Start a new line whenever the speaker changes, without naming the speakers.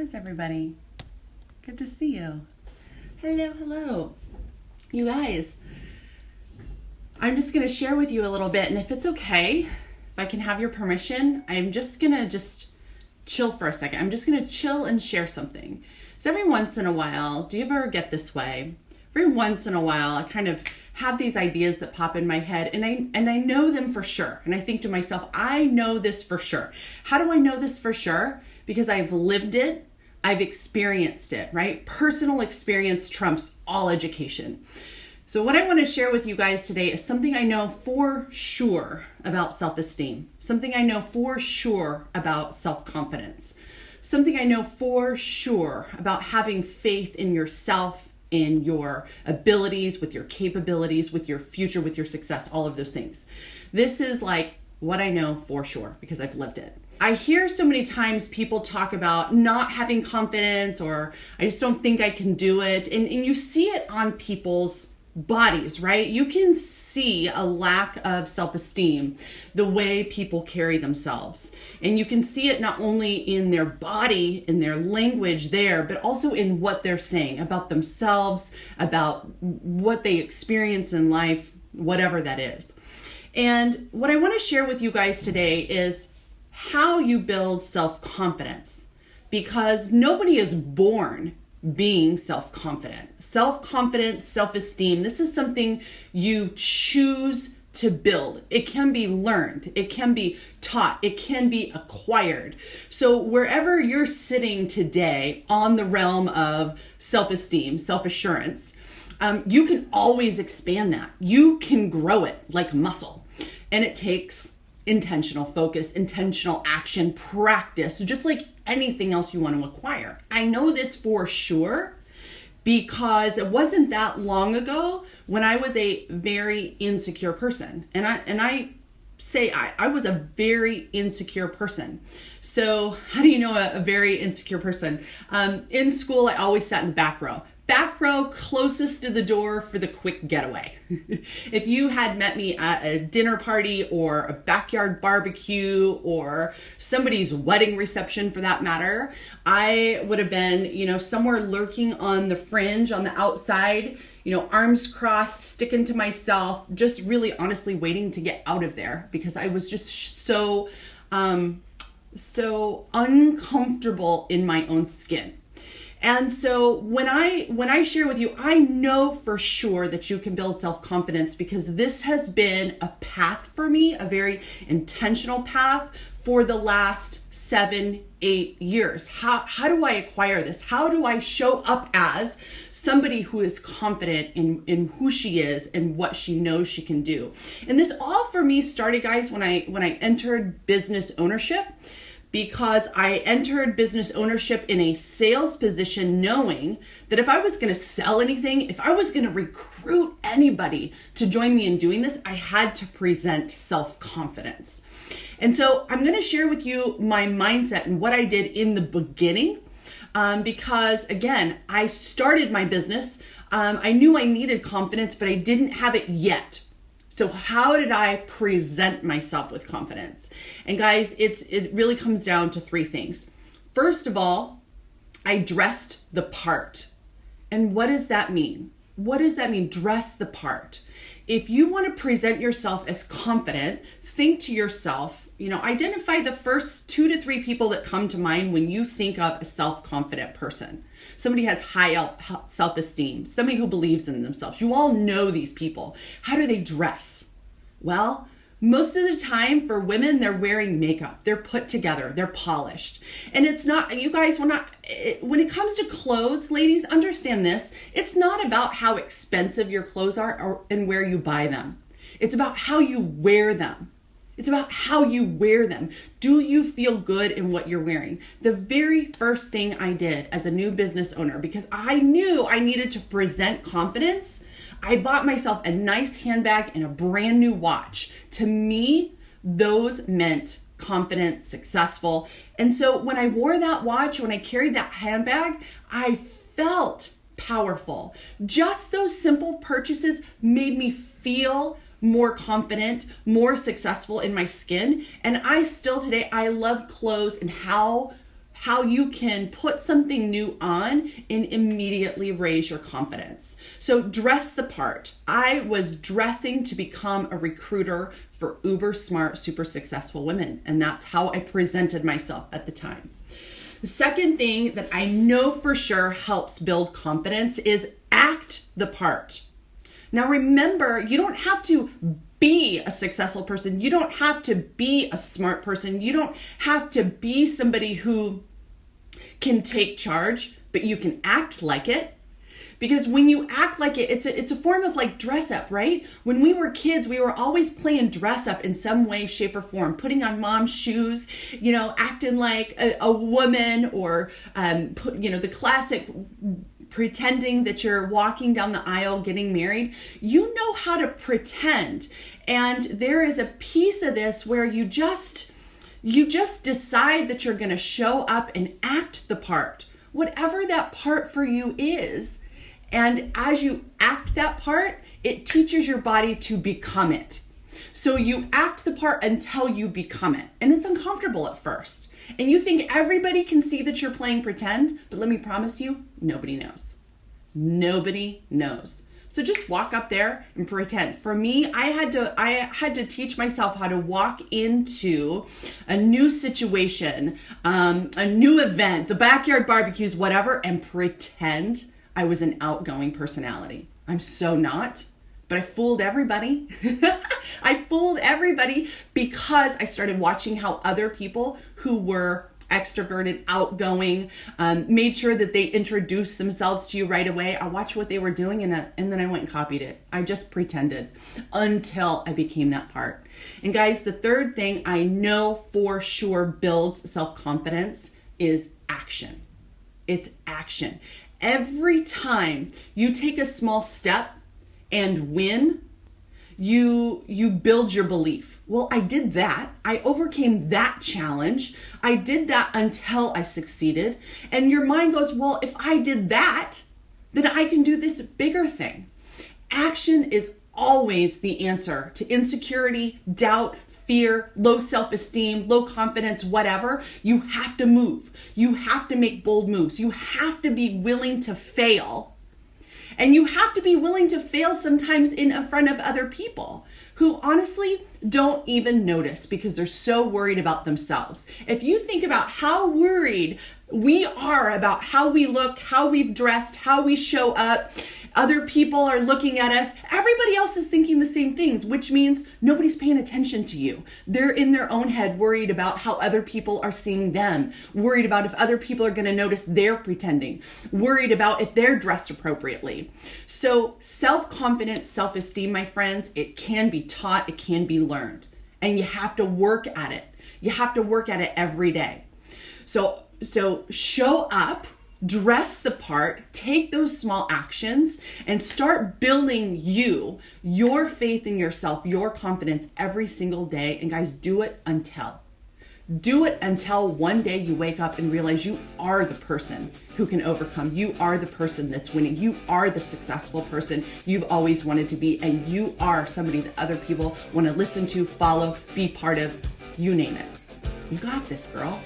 is everybody? Good to see you. Hello. You guys, I'm just going to share with you a little bit, and if it's okay, if I can have your permission, I'm just going to chill for a second. I'm just going to chill and share something. So every once in a while, do you ever get this way? Every once in a while, I kind of have these ideas that pop in my head, and I know them for sure. And I think to myself, I know this for sure. How do I know this for sure? Because I've lived it. I've experienced it, right? Personal experience trumps all education. So what I want to share with you guys today is something I know for sure about self-esteem, something I know for sure about self-confidence, something I know for sure about having faith in yourself, in your abilities, with your capabilities, with your future, with your success, all of those things. This is like what I know for sure because I've lived it. I hear so many times people talk about not having confidence, or I just don't think I can do it. And you see it on people's bodies, right? You can see a lack of self-esteem, the way people carry themselves. And you can see it not only in their body, in their language there, but also in what they're saying about themselves, about what they experience in life, whatever that is. And what I want to share with you guys today is how you build self-confidence, because nobody is born being self-confident. Self-confidence, self-esteem, this is something you choose to build. It can be learned, it can be taught, it can be acquired. So wherever you're sitting today on the realm of self-esteem, self-assurance, you can always expand that. You can grow it like muscle, and it takes intentional focus, intentional action, practice, just like anything else you want to acquire. I know this for sure because it wasn't that long ago when I was a very insecure person. And I say I was a very insecure person. So how do you know a very insecure person? In school, I always sat in the back row. Back row, closest to the door for the quick getaway. If you had met me at a dinner party or a backyard barbecue or somebody's wedding reception for that matter, I would have been, somewhere lurking on the fringe, on the outside, arms crossed, sticking to myself, just really honestly waiting to get out of there because I was just so uncomfortable in my own skin. And so when I share with you, I know for sure that you can build self-confidence because this has been a path for me, a very intentional path for the last 7-8 years. How do I acquire this? How do I show up as somebody who is confident in who she is and what she knows she can do? And this all for me started, guys, when I entered business ownership. Because I entered business ownership in a sales position knowing that if I was going to sell anything, if I was going to recruit anybody to join me in doing this, I had to present self-confidence. And so I'm going to share with you my mindset and what I did in the beginning. Because again, I started my business. I knew I needed confidence, but I didn't have it yet. So how did I present myself with confidence? And guys, it really comes down to 3 things. First of all, I dressed the part. And what does that mean? What does that mean, dress the part? If you want to present yourself as confident, think to yourself, identify the first 2 to 3 people that come to mind when you think of a self-confident person. Somebody has high self-esteem, somebody who believes in themselves. You all know these people. How do they dress? Well, most of the time for women, they're wearing makeup. They're put together. They're polished. And it's not, you guys, when it comes to clothes, ladies, understand this. It's not about how expensive your clothes are and where you buy them. It's about how you wear them. It's about how you wear them. Do you feel good in what you're wearing? The very first thing I did as a new business owner, because I knew I needed to present confidence, I bought myself a nice handbag and a brand new watch. To me, those meant confident, successful. And so when I wore that watch, when I carried that handbag, I felt powerful. Just those simple purchases made me feel more confident, more successful in my skin. And I still today, I love clothes and how how you can put something new on and immediately raise your confidence. So dress the part. I was dressing to become a recruiter for uber smart, super successful women. And that's how I presented myself at the time. The second thing that I know for sure helps build confidence is act the part. Now remember, you don't have to be a successful person. You don't have to be a smart person. You don't have to be somebody who can take charge, but you can act like it. Because when you act like it, it's a form of like dress up, right? When we were kids, we were always playing dress up in some way, shape, or form, putting on mom's shoes, acting like a woman, or the classic pretending that you're walking down the aisle getting married. You know how to pretend. And there is a piece of this where you just decide that you're going to show up and act the part, whatever that part for you is. And as you act that part, it teaches your body to become it. So you act the part until you become it. And it's uncomfortable at first. And you think everybody can see that you're playing pretend, but let me promise you, nobody knows. Nobody knows. So just walk up there and pretend. For me, I had to teach myself how to walk into a new situation, a new event, the backyard barbecues, whatever, and pretend I was an outgoing personality. I'm so not, but I fooled everybody. I fooled everybody because I started watching how other people who were extroverted, outgoing, made sure that they introduced themselves to you right away. I watched what they were doing and then I went and copied it. I just pretended until I became that part. And guys, the third thing I know for sure builds self-confidence is action. It's action. Every time you take a small step and win, you build your belief. Well, I did that. I overcame that challenge. I did that until I succeeded. And your mind goes, well, if I did that, then I can do this bigger thing. Action is always the answer to insecurity, doubt, fear, low self-esteem, low confidence, whatever. You have to move. You have to make bold moves. You have to be willing to fail. And you have to be willing to fail sometimes in front of other people who honestly don't even notice because they're so worried about themselves. If you think about how worried we are about how we look, how we've dressed, how we show up, other people are looking at us. Everybody else is thinking the same things, which means nobody's paying attention to you. They're in their own head worried about how other people are seeing them, worried about if other people are going to notice they're pretending, worried about if they're dressed appropriately. So self-confidence, self-esteem, my friends, it can be taught, it can be learned, and you have to work at it. You have to work at it every day. So show up, dress the part, take those small actions, and start building your faith in yourself, your confidence every single day. And guys, do it until one day you wake up and realize you are the person who can overcome. You are the person that's winning. You are the successful person you've always wanted to be. And you are somebody that other people want to listen to, follow, be part of, you name it. You got this, girl.